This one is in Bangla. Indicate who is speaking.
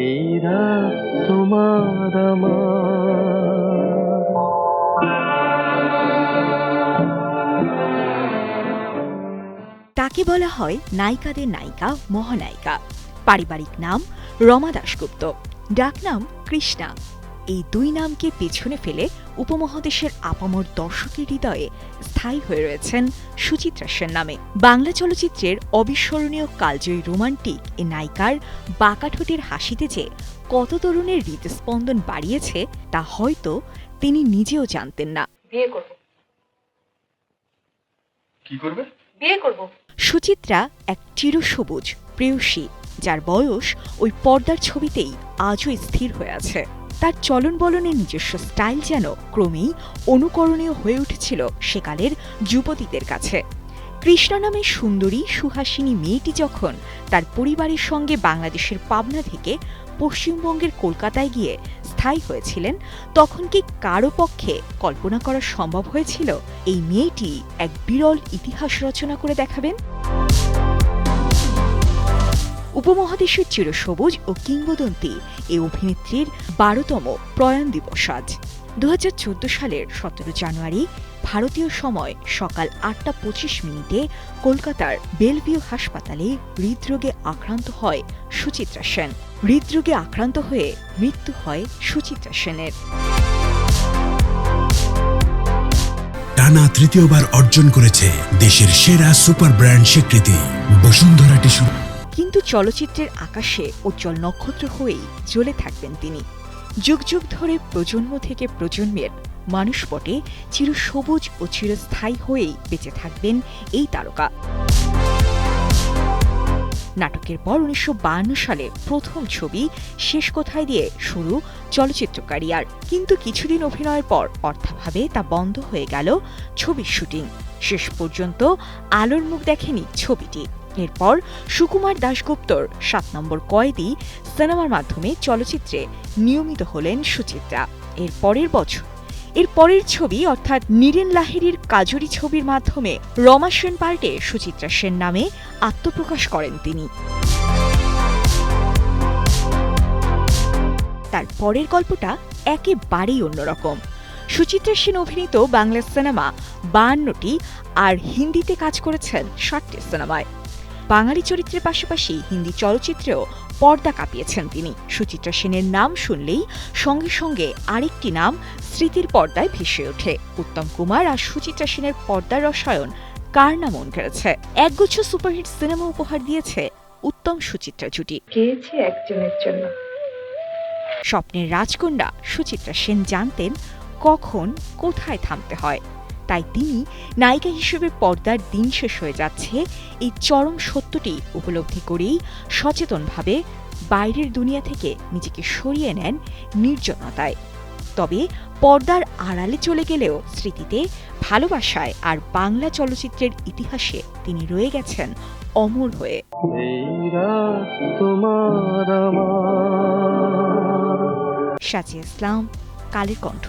Speaker 1: এই রাত তোমার আমার।
Speaker 2: তাকে বলা হয় নায়িকাদের নায়িকা, মহানায়িকা। পারিবারিক নাম রমা দাশগুপ্ত, ডাকনাম কৃষ্ণা। এই দুই নামকে পেছনে ফেলে উপমহাদেশের আপামর দর্শকের হৃদয়ে স্থায়ী হয়ে রয়েছেন সুচিত্রা সেন নামে। বাংলা চলচ্চিত্রের অবিস্মরণীয় কালজয়ী রোমান্টিক এ নায়িকার বাঁকা ঠোঁটের হাসিতে যে কত তরুণের হৃদস্পন্দন বাড়িয়েছে তা হয়তো তিনি নিজেও জানতেন না।
Speaker 3: বিয়ে করব।
Speaker 1: কি করবে?
Speaker 3: বিয়ে করব।
Speaker 2: সুচিত্রা এক চিরসবুজ প্রেয়সী, যার বয়স ওই পর্দার ছবিতেই আজও স্থির হয়ে আছে। তার চলন বলনের নিজস্ব স্টাইল যেন ক্রমেই অনুকরণীয় হয়ে উঠেছিল সেকালের যুবতীদের কাছে। কৃষ্ণা নামে সুন্দরী সুহাসিনী মেয়েটি যখন তার পরিবারের সঙ্গে বাংলাদেশের পাবনা থেকে পশ্চিমবঙ্গের কলকাতায় গিয়ে স্থায়ী হয়েছিলেন, তখন কি কারো পক্ষে কল্পনা করা সম্ভব হয়েছিল এই মেয়েটি এক বিরল ইতিহাস রচনা করে দেখাবেন? উপমহাদেশের চিরসবুজ ও কিংবদন্তি এই অভিনেত্রীর ১২তম প্রয়াণ দিবস আজ। ২০১৪ সালের ১৭ জানুয়ারি ভারতীয় সময় সকাল ৮টা ২৫ কলকাতার বেলভিউ হাসপাতালে হৃদরোগে আক্রান্ত হয় সুচিত্রা সেন। হৃদরোগে আক্রান্ত হয়ে মৃত্যু হয় সুচিত্রা সেনের।
Speaker 4: টানা তৃতীয়বার অর্জন করেছে দেশের সেরা সুপার ব্র্যান্ড স্বীকৃতি বসুন্ধরা টিস্যু।
Speaker 2: কিন্তু চলচ্চিত্রের আকাশে উজ্জ্বল নক্ষত্র হয়েই জ্বলে থাকবেন তিনি। যুগ যুগ ধরে প্রজন্ম থেকে প্রজন্মের মানুষপটে চিরসবুজ ও চিরস্থায়ী হয়েই বেঁচে থাকবেন এই তারকা। নাটকের পর ১৯৫২ সালে প্রথম ছবি শেষ কোথায় দিয়ে শুরু চলচ্চিত্র ক্যারিয়ার। কিন্তু কিছুদিন অভিনয়ের পর অর্থাভাবে তা বন্ধ হয়ে গেল ছবির শুটিং। শেষ পর্যন্ত আলোর মুখ দেখেনি ছবিটি। এরপর সুকুমার দাশগুপ্তর ৭ নম্বর কয়েদি সিনেমার মাধ্যমে চলচ্চিত্রে নিয়মিত হলেন সুচিত্রা। এর পরের ছবি অর্থাৎ নীরেন লাহিড়ীর কাজরি ছবির মাধ্যমে রমা সেন পাল্টে সুচিত্রা সেন নামে আত্মপ্রকাশ করেন তিনি। তার পরের গল্পটা একেবারেই অন্যরকম। সুচিত্রা সেন অভিনীত বাংলা সিনেমা ৫২টি আর হিন্দিতে কাজ করেছেন ৬০টি সিনেমায়। বাঙালি চরিত্রের পাশাপাশি হিন্দি চলচ্চিত্রেও পর্দা কাঁপিয়েছেন তিনি। সুচিত্রা সেনের নাম শুনলেই সঙ্গে সঙ্গে আরেকটি নাম স্মৃতির পর্দায় ভেসে ওঠে। উত্তম কুমার আর সুচিত্রা সেনের পর্দার রসায়ন কার না মন কেড়েছে। একগুচ্ছ সুপারহিট সিনেমা উপহার দিয়েছে উত্তম সুচিত্রা জুটি।
Speaker 3: গেয়েছি একজনের জন্য।
Speaker 2: স্বপ্নের রাজকন্যা সুচিত্রা সেন জানতেন কখন কোথায় থামতে হয়। তাই তিনি নায়িকা হিসেবে পর্দার দিন শেষ হয়ে যাচ্ছে এই চরম সত্যটি উপলব্ধি করেই সচেতনভাবে বাইরের দুনিয়া থেকে নিজেকে সরিয়ে নেন নির্জনতায়। তবে পর্দার আড়ালে চলে গেলেও স্মৃতিতে, ভালোবাসায় আর বাংলা চলচ্চিত্রের ইতিহাসে তিনি রয়ে গেছেন অমর হয়ে।
Speaker 1: এই রাত তোমার আমার।
Speaker 2: সাজিয়া ইসলাম, কালের কণ্ঠ।